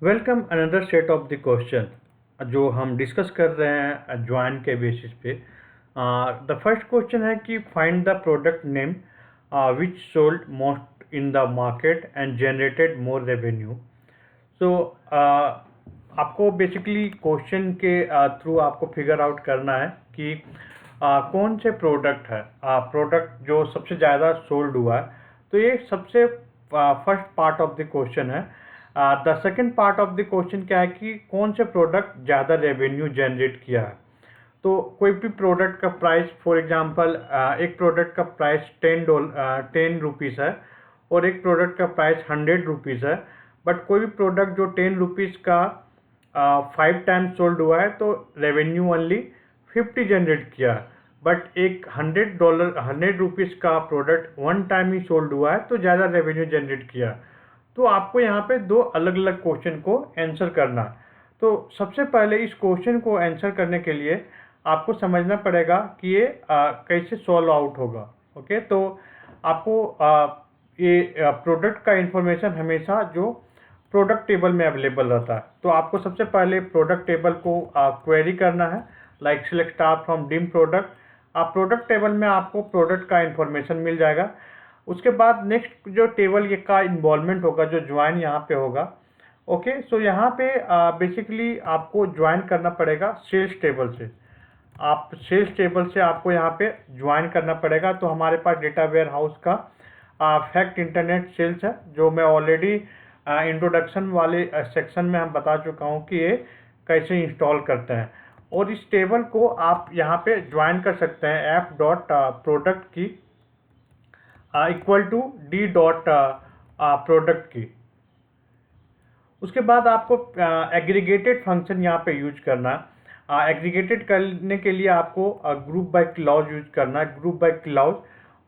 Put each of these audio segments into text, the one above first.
Welcome another set of the question जो हम discuss कर रहे हैं ज्वाइन के बेसिस पे। द फर्स्ट क्वेश्चन है कि find the product name which sold most in the market and generated more revenue. So आपको बेसिकली क्वेश्चन के थ्रू आपको फिगर आउट करना है कि कौन से प्रोडक्ट है प्रोडक्ट जो सबसे ज़्यादा सोल्ड हुआ है। तो ये सबसे first part of the question है। The second part of the question क्या है कि कौन से प्रोडक्ट ज़्यादा रेवेन्यू जनरेट किया है। तो कोई भी प्रोडक्ट का प्राइस, फॉर एग्जांपल एक प्रोडक्ट का प्राइस ₹10 है और एक प्रोडक्ट का प्राइस ₹100 है, बट कोई भी प्रोडक्ट जो ₹10 का 5 टाइम्स सोल्ड हुआ है तो रेवेन्यू ओनली 50 जनरेट किया है। बट एक ₹100 का प्रोडक्ट 1 टाइम ही सोल्ड हुआ है तो ज़्यादा रेवेन्यू जनरेट किया है। तो आपको यहाँ पे दो अलग अलग क्वेश्चन को आंसर करना है। तो सबसे पहले इस क्वेश्चन को आंसर करने के लिए आपको समझना पड़ेगा कि ये कैसे सॉल्व आउट होगा। ओके, तो आपको ये प्रोडक्ट का इंफॉर्मेशन हमेशा जो प्रोडक्ट टेबल में अवेलेबल रहता है। तो आपको सबसे पहले प्रोडक्ट टेबल को क्वेरी करना है, like select star from dim product. आप प्रोडक्ट टेबल में आपको प्रोडक्ट का इंफॉर्मेशन मिल जाएगा। उसके बाद नेक्स्ट जो टेबल ये का इन्वॉल्वमेंट होगा, जो ज्वाइन यहाँ पे होगा। ओके, सो यहाँ पे बेसिकली आपको ज्वाइन करना पड़ेगा सेल्स टेबल से। आप सेल्स टेबल से आपको यहाँ पे ज्वाइन करना पड़ेगा। तो हमारे पास डेटा वेयर हाउस का फैक्ट इंटरनेट सेल्स है, जो मैं ऑलरेडी इंट्रोडक्शन वाले सेक्शन में हम बता चुका हूँ कि ये कैसे इंस्टॉल करते हैं। और इस टेबल को आप यहाँ पे ज्वाइन कर सकते हैं एफ डॉट प्रोडक्ट की equal to D dot product की। उसके बाद आपको एग्रीगेटेड फंक्शन यहाँ पे यूज करना है। एग्रीगेटेड करने के लिए आपको ग्रुप बाय क्लॉज यूज करना है, ग्रुप बाय क्लॉज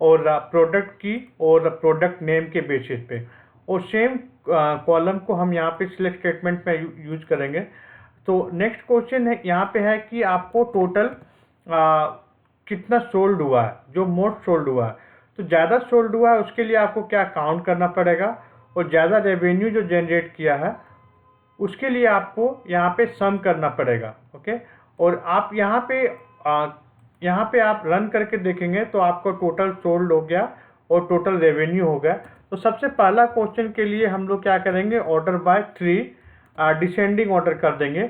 और प्रोडक्ट की और प्रोडक्ट नेम के बेसिस पे। और सेम कॉलम को हम यहाँ पे सिलेक्ट स्टेटमेंट में यूज करेंगे। तो नेक्स्ट क्वेश्चन है यहाँ पे है कि आपको टोटल कितना सोल्ड हुआ है, जो मोस्ट सोल्ड हुआ है। तो ज़्यादा सोल्ड हुआ है उसके लिए आपको क्या काउंट करना पड़ेगा, और ज़्यादा रेवेन्यू जो जनरेट किया है उसके लिए आपको यहाँ पे सम करना पड़ेगा। ओके, और आप यहाँ पे आप रन करके देखेंगे तो आपको टोटल सोल्ड हो गया और टोटल रेवेन्यू हो गया। तो सबसे पहला क्वेश्चन के लिए हम लोग क्या करेंगे, ऑर्डर बाय 3 डिसेंडिंग ऑर्डर कर देंगे।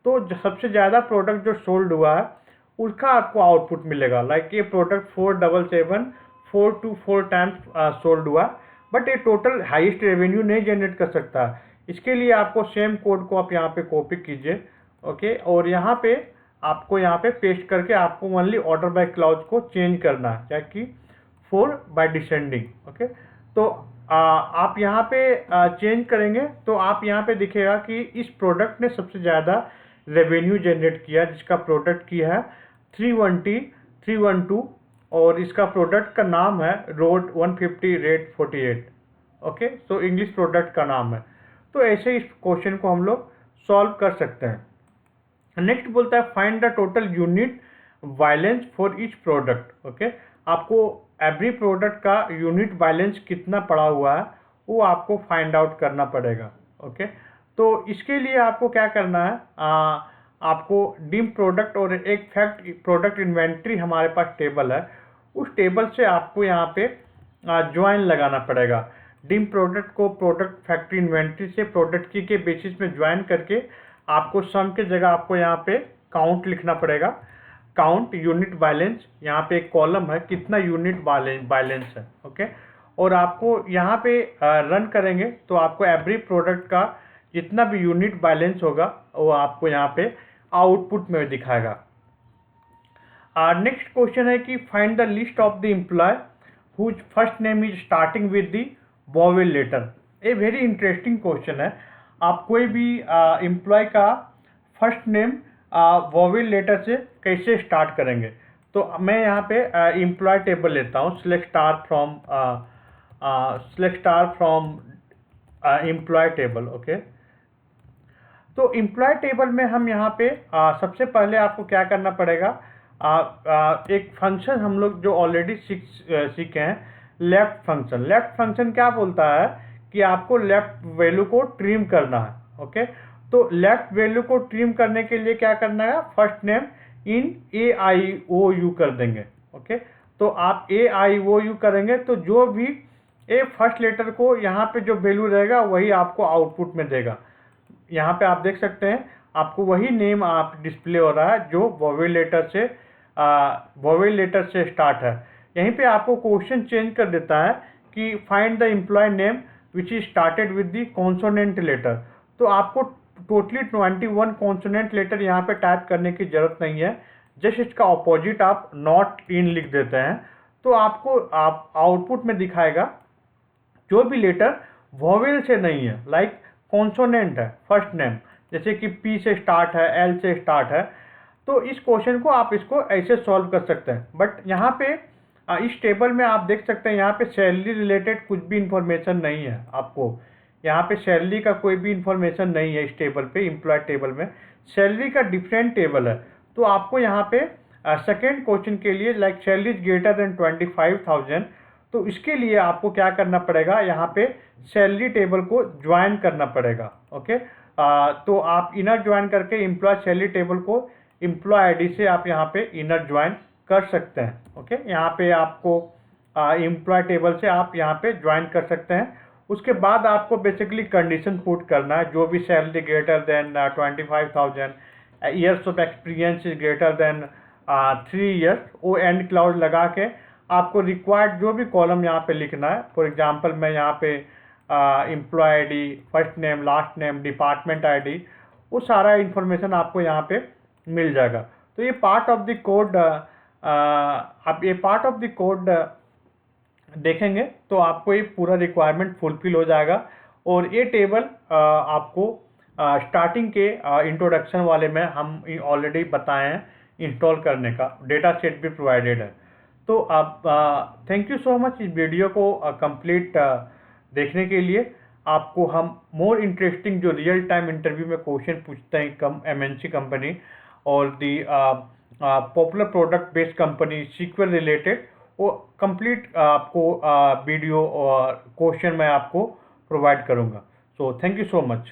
तो सबसे ज़्यादा प्रोडक्ट जो सोल्ड हुआ है उसका आपको आउटपुट मिलेगा। लाइक ये प्रोडक्ट 4 टाइम्स सोल्ड हुआ, बट ये टोटल हाईएस्ट रेवेन्यू नहीं जनरेट कर सकता। इसके लिए आपको सेम कोड को आप यहाँ पे कॉपी कीजिए। ओके, और यहाँ पे आपको यहाँ पे पेस्ट करके आपको ओनली ऑर्डर बाय क्लॉज को चेंज करना है, क्या कि 4 बाय डिसेंडिंग। ओके, तो आप यहाँ पे चेंज करेंगे तो आप यहाँ पे दिखेगा कि इस प्रोडक्ट ने सबसे ज़्यादा रेवेन्यू जनरेट किया, जिसका प्रोडक्ट की है 312 और इसका प्रोडक्ट का नाम है road 150 rate 48। Okay, so English product का नाम है। तो ऐसे इस क्वेश्चन को हम लोग सॉल्व कर सकते हैं। नेक्स्ट बोलता है find the total unit balance for each product. Okay, आपको एवरी प्रोडक्ट का यूनिट बैलेंस कितना पड़ा हुआ है वो आपको फाइंड आउट करना पड़ेगा। ओके, तो इसके लिए आपको क्या करना है, आपको डिम प्रोडक्ट और एक फैक्ट प्रोडक्ट इन्वेंट्री हमारे पास टेबल है, उस टेबल से आपको यहाँ पे ज्वाइन लगाना पड़ेगा। डिम प्रोडक्ट को प्रोडक्ट फैक्ट्री इन्वेंट्री से प्रोडक्ट की के बेसिस में ज्वाइन करके आपको सम के जगह आपको यहाँ पे काउंट लिखना पड़ेगा। काउंट यूनिट बैलेंस, यहाँ पे एक कॉलम है कितना यूनिट बैलेंस है। ओके, और आपको यहाँ पे रन करेंगे तो आपको एवरी प्रोडक्ट का जितना भी यूनिट बैलेंस होगा वो आपको यहाँ पे आउटपुट में दिखाएगा। नेक्स्ट क्वेश्चन है कि find the list of the employ whose first name is starting with the vowel letter. A very interesting question है। आप कोई भी एम्प्लॉय का फर्स्ट नेम वोवेल लेटर से कैसे स्टार्ट करेंगे। तो मैं यहाँ पे एम्प्लॉय टेबल लेता हूँ, select star from employ table. Okay, तो एम्प्लॉय टेबल में हम यहाँ पे सबसे पहले आपको क्या करना पड़ेगा, एक फंक्शन हम लोग जो ऑलरेडी सीखे हैं, लेफ्ट फंक्शन। लेफ्ट फंक्शन क्या बोलता है कि आपको लेफ्ट वैल्यू को ट्रिम करना है। ओके। तो लेफ्ट वैल्यू को ट्रिम करने के लिए क्या करना है, फर्स्ट नेम इन AIOU कर देंगे। ओके, तो आप AIOU करेंगे तो जो भी फर्स्ट लेटर को यहाँ पे जो वैल्यू रहेगा वही आपको आउटपुट में देगा। यहाँ पे आप देख सकते हैं आपको वही नेम आप डिस्प्ले हो रहा है जो वोवेल लेटर से स्टार्ट है। यहीं पे आपको क्वेश्चन चेंज कर देता है कि find the employ name which is started with the consonant letter. तो आपको टोटली 21 कॉन्सोनेंट लेटर यहाँ पे टाइप करने की जरूरत नहीं है, जस्ट इसका ऑपोजिट आप नॉट इन लिख देते हैं तो आपको आउटपुट में दिखाएगा जो भी लेटर वोवेल से नहीं है, लाइक कॉन्सोनेंट है फर्स्ट नेम, जैसे कि P से स्टार्ट है, L से स्टार्ट है। तो इस क्वेश्चन को आप इसको ऐसे सॉल्व कर सकते हैं। बट यहाँ पे इस टेबल में आप देख सकते हैं यहाँ पे सैलरी रिलेटेड कुछ भी इंफॉर्मेशन नहीं है। आपको यहाँ पे सैलरी का कोई भी इंफॉर्मेशन नहीं है इस टेबल पे। एम्प्लॉय टेबल में सैलरी का डिफरेंट टेबल है। तो आपको यहाँ पे सेकेंड क्वेश्चन के लिए like salary is greater than 25,000, तो इसके लिए आपको क्या करना पड़ेगा, यहाँ पे सैलरी टेबल को ज्वाइन करना पड़ेगा। ओके, तो आप इनर ज्वाइन करके एम्प्लॉय सैलरी टेबल को एम्प्लॉय आईडी से आप यहाँ पे इनर ज्वाइन कर सकते हैं। ओके, यहाँ पे आपको एम्प्लॉय टेबल से आप यहाँ पे ज्वाइन कर सकते हैं। उसके बाद आपको बेसिकली कंडीशन पुट करना है, जो भी salary greater than 25,000, years of experience is greater than 3 years, वो एंड क्लाउड लगा के आपको रिक्वायर्ड जो भी कॉलम यहाँ पे लिखना है। फॉर एग्जांपल मैं यहाँ पे employ ID, first name, last name, department ID, वो सारा इन्फॉर्मेशन आपको यहाँ पे मिल जाएगा। तो ये पार्ट ऑफ द कोड आप ये पार्ट ऑफ द कोड देखेंगे तो आपको ये पूरा रिक्वायरमेंट फुलफिल हो जाएगा। और ये टेबल आपको स्टार्टिंग के इंट्रोडक्शन वाले में हम ऑलरेडी बताए हैं इंस्टॉल करने का, डेटा सेट भी प्रोवाइडेड है। तो आप थैंक यू सो मच इस वीडियो को कंप्लीट देखने के लिए। आपको हम मोर इंटरेस्टिंग जो रियल टाइम इंटरव्यू में क्वेश्चन पूछते हैं MNC कंपनी और the popular product based company sequel related, वो कंप्लीट आपको वीडियो और क्वेश्चन मैं आपको प्रोवाइड करूँगा। So thank you so much.